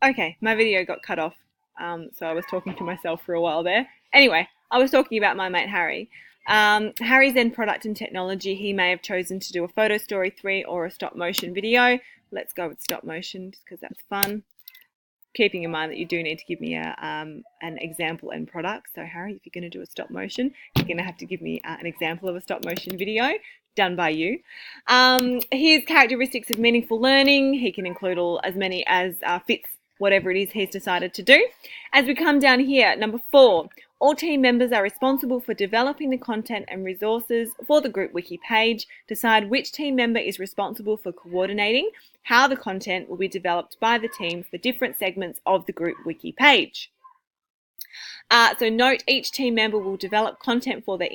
Okay, my video got cut off, so I was talking to myself for a while there. Anyway, I was talking about my mate Harry. Harry's in product and technology. He may have chosen to do a photo story 3 or a stop motion video. Let's go with stop motion just because that's fun. Keeping in mind that you do need to give me an example and product. So Harry, if you're going to do a stop motion, you're going to have to give me an example of a stop motion video done by you. His characteristics of meaningful learning. He can include as many as fits whatever it is he's decided to do. As we come down here, number 4, all team members are responsible for developing the content and resources for the group wiki page. Decide which team member is responsible for coordinating how the content will be developed by the team for different segments of the group wiki page. So note each team member will develop content for their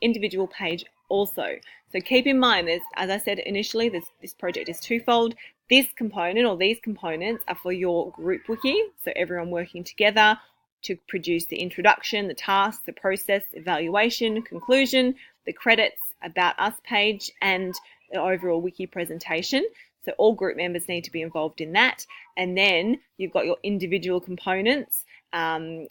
individual page also. So keep in mind, as I said initially, this project is twofold. This component or these components are for your group wiki, so everyone working together to produce the introduction, the task, the process, evaluation, conclusion, the credits, about us page, and the overall wiki presentation. So all group members need to be involved in that. And then you've got your individual components,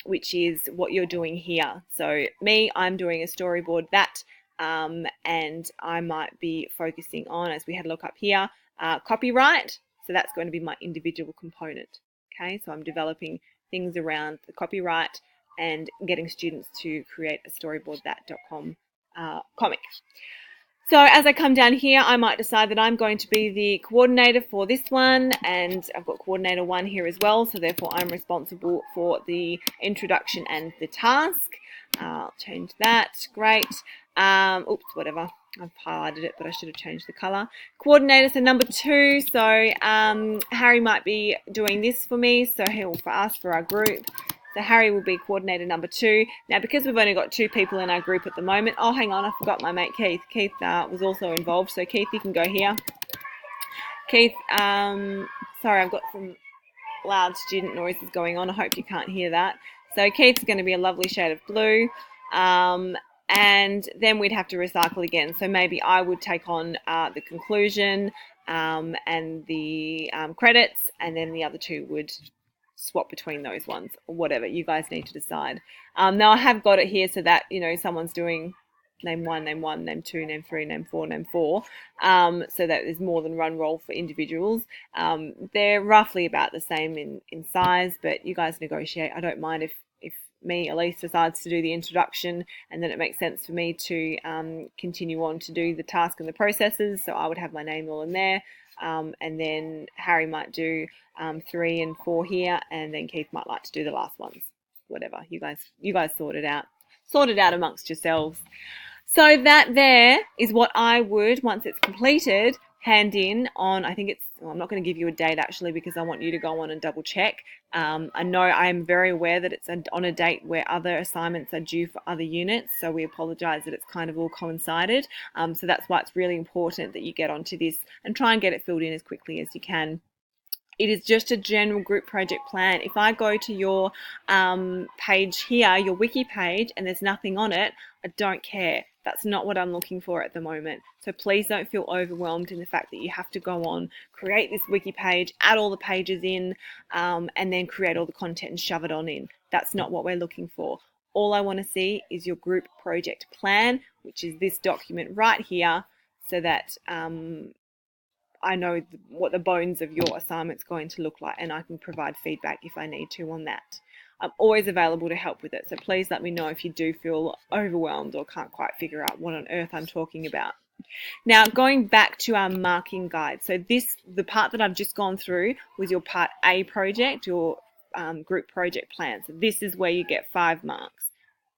which is what you're doing here. So me, I'm doing a storyboard that, and I might be focusing on, as we had a look up here, copyright. So that's going to be my individual component. Okay, so I'm developing things around the copyright and getting students to create a storyboardthat.com comic. So as I come down here, I might decide that I'm going to be the coordinator for this one, and I've got coordinator 1 here as well, so therefore I'm responsible for the introduction and the task. I'll change that. Great. Oops, whatever. I've highlighted it, but I should have changed the color. Coordinator, so number 2. So Harry might be doing this for me, so for us, for our group. So Harry will be coordinator number 2. Now, because we've only got 2 people in our group at the moment. Oh, hang on, I forgot my mate Keith. Keith was also involved. So Keith, you can go here. Keith, sorry, I've got some loud student noises going on. I hope you can't hear that. So Keith's going to be a lovely shade of blue. And then we'd have to recycle again. So maybe I would take on the conclusion and the credits, and then the other 2 would swap between those ones, or whatever. You guys need to decide. Now I have got it here so that, someone's doing name 1, name 1, name 2, name 3, name 4, name 4, so that there's more than one role for individuals. They're roughly about the same in size, but you guys negotiate. I don't mind if me, Elise, decides to do the introduction, and then it makes sense for me to continue on to do the task and the processes, so I would have my name all in there. And then Harry might do 3 and 4 here, and then Keith might like to do the last ones. Whatever, you guys sort it out amongst yourselves. So that there is what I would, once it's completed, hand in on, I think I'm not going to give you a date actually, because I want you to go on and double check. I know I am very aware that it's on a date where other assignments are due for other units, so we apologise that it's kind of all coincided. So that's why it's really important that you get onto this and try and get it filled in as quickly as you can. It is just a general group project plan. If I go to your page here, your wiki page, and there's nothing on it, I don't care. That's not what I'm looking for at the moment. So please don't feel overwhelmed in the fact that you have to go on, create this wiki page, add all the pages in, and then create all the content and shove it on in. That's not what we're looking for. All I want to see is your group project plan, which is this document right here, so that I know what the bones of your assignment's going to look like, and I can provide feedback if I need to on that. I'm always available to help with it, so please let me know if you do feel overwhelmed or can't quite figure out what on earth I'm talking about. Now, going back to our marking guide. So the part that I've just gone through was your part A project, your group project plan. So this is where you get 5 marks.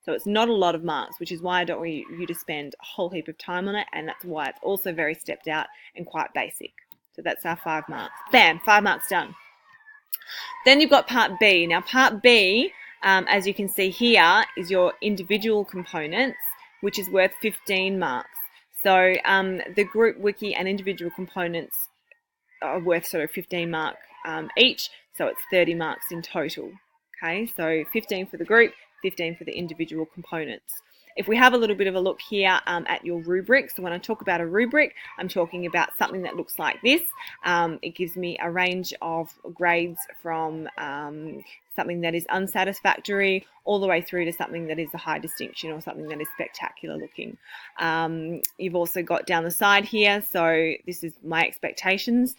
So it's not a lot of marks, which is why I don't want you to spend a whole heap of time on it, and that's why it's also very stepped out and quite basic. So that's our 5 marks. Bam, 5 marks done. Then you've got part B. Now part B, as you can see here, is your individual components, which is worth 15 marks. So the group wiki and individual components are worth sort of 15 mark each, so it's 30 marks in total. Okay, so 15 for the group, 15 for the individual components. If we have a little bit of a look here at your rubric, so when I talk about a rubric, I'm talking about something that looks like this. It gives me a range of grades from something that is unsatisfactory all the way through to something that is a high distinction or something that is spectacular looking. You've also got down the side here, so this is my expectations.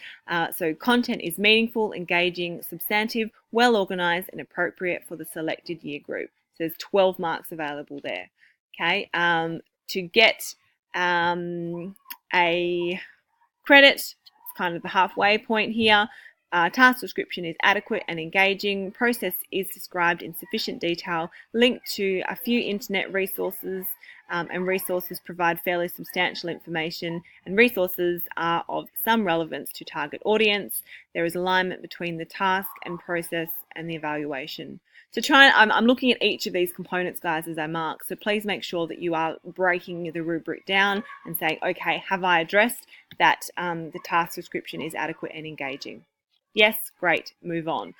So content is meaningful, engaging, substantive, well organized and appropriate for the selected year group. So there's 12 marks available there. Okay, to get a credit, it's kind of the halfway point here. Task description is adequate and engaging. Process is described in sufficient detail. Linked to a few internet resources, and resources provide fairly substantial information, and resources are of some relevance to target audience. There is alignment between the task and process and the evaluation. So I'm looking at each of these components, guys, as I mark. So please make sure that you are breaking the rubric down and saying, okay, have I addressed that the task description is adequate and engaging? Yes, great, move on.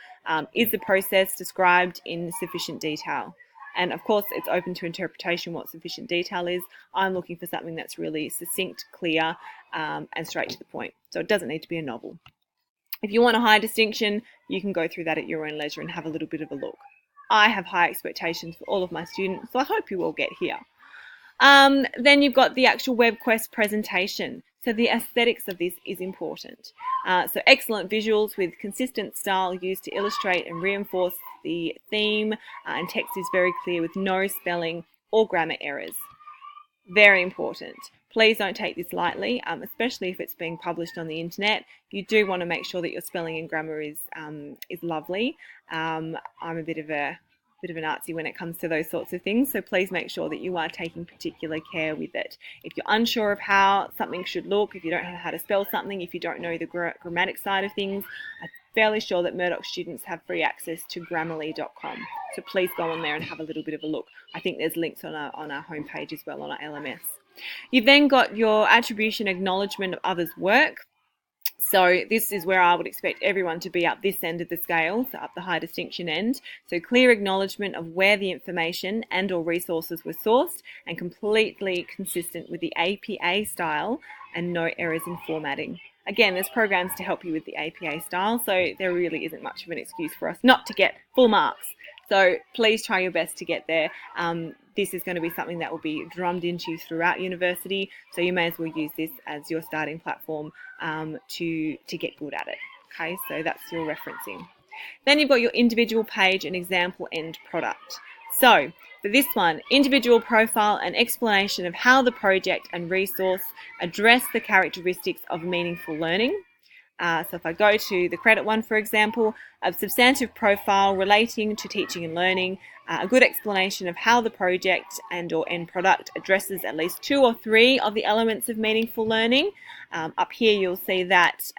Is the process described in sufficient detail? And of course, it's open to interpretation what sufficient detail is. I'm looking for something that's really succinct, clear, and straight to the point. So it doesn't need to be a novel. If you want a high distinction, you can go through that at your own leisure and have a little bit of a look. I have high expectations for all of my students, so I hope you all get here. Then you've got the actual WebQuest presentation. So the aesthetics of this is important. So excellent visuals with consistent style used to illustrate and reinforce the theme, and text is very clear with no spelling or grammar errors. Very important. Please don't take this lightly, especially if it's being published on the internet. You do want to make sure that your spelling and grammar is lovely. I'm a bit of an artsy when it comes to those sorts of things, so please make sure that you are taking particular care with it. If you're unsure of how something should look, if you don't know how to spell something, if you don't know the grammatic side of things, I'm fairly sure that Murdoch students have free access to Grammarly.com. So please go on there and have a little bit of a look. I think there's links on our homepage as well on our LMS. You've then got your attribution acknowledgement of others' work. So this is where I would expect everyone to be up this end of the scale, so up the high distinction end. So clear acknowledgement of where the information and or resources were sourced and completely consistent with the APA style and no errors in formatting. Again, there's programs to help you with the APA style, so there really isn't much of an excuse for us not to get full marks. So please try your best to get there. This is going to be something that will be drummed into you throughout university, so you may as well use this as your starting platform to get good at it. Okay, so that's your referencing. Then you've got your individual page and example end product. So for this one, individual profile and explanation of how the project and resource address the characteristics of meaningful learning. So if I go to the credit one, for example, a substantive profile relating to teaching and learning, a good explanation of how the project and or end product addresses at least 2 or 3 of the elements of meaningful learning. Up here you'll see that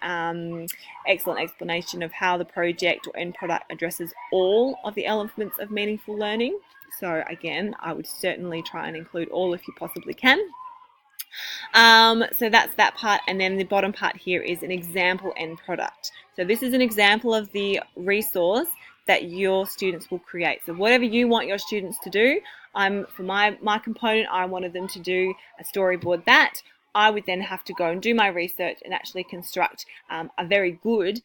excellent explanation of how the project or end product addresses all of the elements of meaningful learning. So again, I would certainly try and include all if you possibly can. So that's that part, and then the bottom part here is an example end product. So this is an example of the resource that your students will create. So whatever you want your students to do, for my component, I wanted them to do a storyboard that. I would then have to go and do my research and actually construct a very good,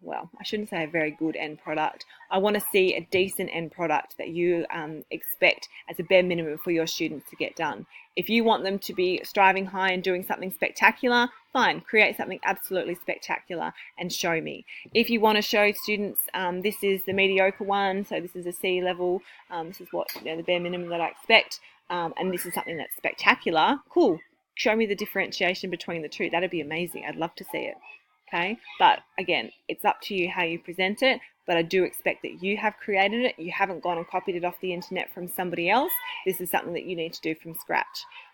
well, I shouldn't say a very good end product. I want to see a decent end product that you expect as a bare minimum for your students to get done. If you want them to be striving high and doing something spectacular, fine, create something absolutely spectacular and show me. If you want to show students this is the mediocre one, so this is a C level, this is what the bare minimum that I expect, and this is something that's spectacular, cool. Show me the differentiation between the two. That'd be amazing. I'd love to see it. Okay, but again, it's up to you how you present it, but I do expect that you have created it. You haven't gone and copied it off the internet from somebody else. This is something that you need to do from scratch.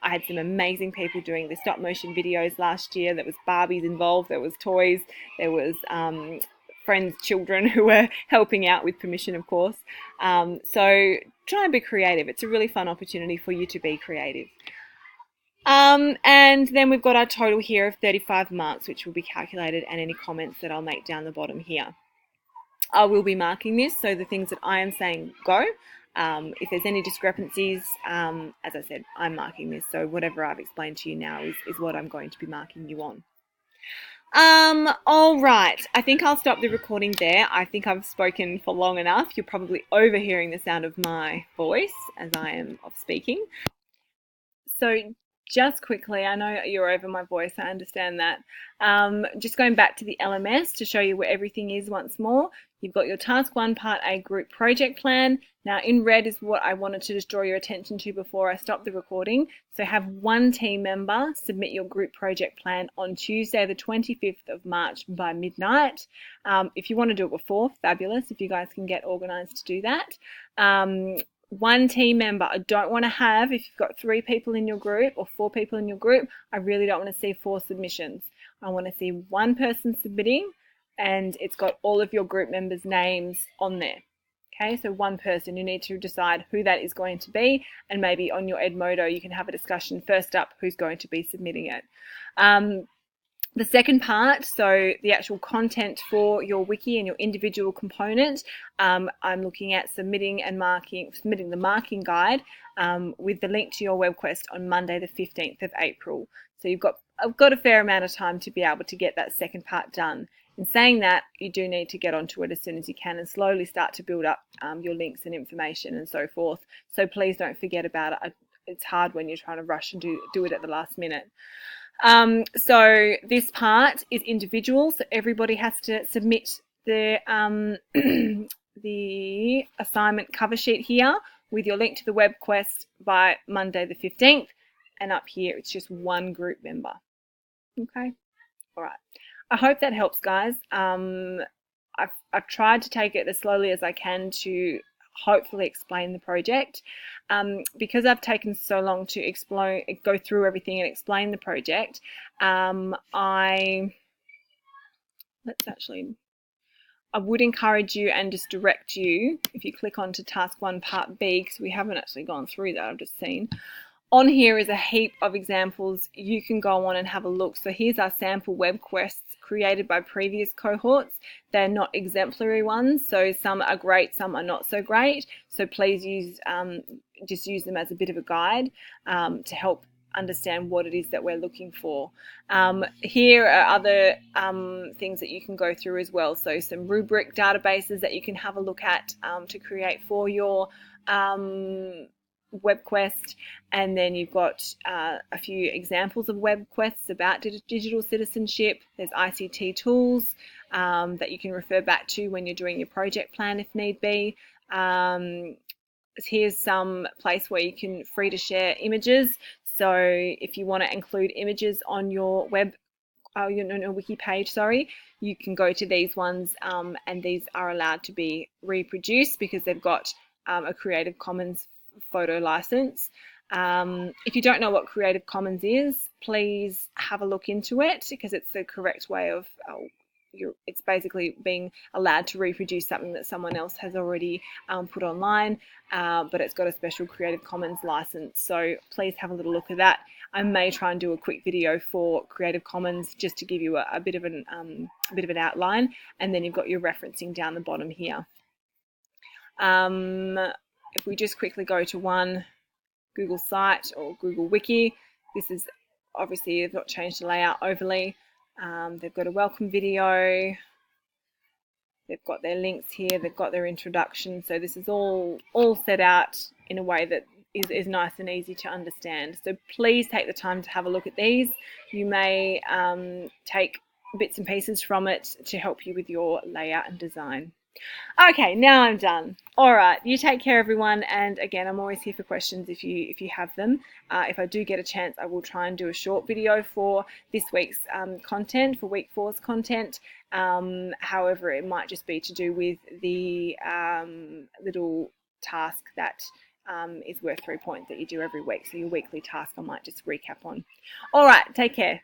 I had some amazing people doing the stop motion videos last year. There was Barbies involved, there was toys, there was friends' children who were helping out with permission, of course. So try and be creative. It's a really fun opportunity for you to be creative. And then we've got our total here of 35 marks, which will be calculated, and any comments that I'll make down the bottom here. I will be marking this, so the things that I am saying go, If there's any discrepancies, as I said, I'm marking this. So whatever I've explained to you now is what I'm going to be marking you on. All right. I think I'll stop the recording there. I think I've spoken for long enough. You're probably overhearing the sound of my voice as I am of speaking. So just quickly, I know you're over my voice, I understand that. Just going back to the LMS to show you where everything is once more. You've got your Task 1 Part A group project plan. Now in red is what I wanted to just draw your attention to before I stop the recording. So have one team member submit your group project plan on Tuesday the 25th of March by midnight. If you want to do it before, fabulous, if you guys can get organised to do that. One team member. I don't want to have, if you've got 3 people in your group or 4 people in your group, I really don't want to see 4 submissions. I want to see one person submitting and it's got all of your group members' names on there. Okay, so one person, you need to decide who that is going to be, and maybe on your Edmodo you can have a discussion first up who's going to be submitting it. The second part, so the actual content for your wiki and your individual component, I'm looking at submitting the marking guide with the link to your web quest on Monday the 15th of April. So I've got a fair amount of time to be able to get that second part done. In saying that, you do need to get onto it as soon as you can and slowly start to build up your links and information and so forth. So please don't forget about it. It's hard when you're trying to rush and do it at the last minute. So this part is individual, so everybody has to submit the the assignment cover sheet here with your link to the web quest by Monday the 15th, and up here it's just one group member. Okay, all right. I hope that helps, guys. I've tried to take it as slowly as I can to hopefully explain the project. Because I've taken so long to go through everything and explain the project, I would encourage you and just direct you, if you click onto Task 1 Part B, because we haven't actually gone through that, I've just seen. On here is a heap of examples. You can go on and have a look. So here's our sample web quests created by previous cohorts. They're not exemplary ones, so some are great, some are not so great. So please just use them as a bit of a guide to help understand what it is that we're looking for. Here are other things that you can go through as well. So some rubric databases that you can have a look at to create for your web quest, and then you've got a few examples of web quests about digital citizenship. There's ICT tools that you can refer back to when you're doing your project plan if need be. Here's some place where you can free to share images. So if you want to include images on your your wiki page, sorry, you can go to these ones, and these are allowed to be reproduced because they've got a Creative Commons photo license. If you don't know what Creative Commons is, please have a look into it, because it's the correct way of it's basically being allowed to reproduce something that someone else has already put online, but it's got a special Creative Commons license. So please have a little look at that. I may try and do a quick video for Creative Commons just to give you a bit of an outline, and then you've got your referencing down the bottom here. If we just quickly go to one Google site or Google Wiki, this is obviously, they've not changed the layout overly. They've got a welcome video, they've got their links here, they've got their introduction. So this is all set out in a way that is nice and easy to understand. So please take the time to have a look at these. You may take bits and pieces from it to help you with your layout and design. Okay, now I'm done. All right, you take care, everyone. And again, I'm always here for questions if you have them. If I do get a chance, I will try and do a short video for this week's content, for week 4's content. However, it might just be to do with the little task that is worth 3 points that you do every week. So your weekly task I might just recap on. All right, take care.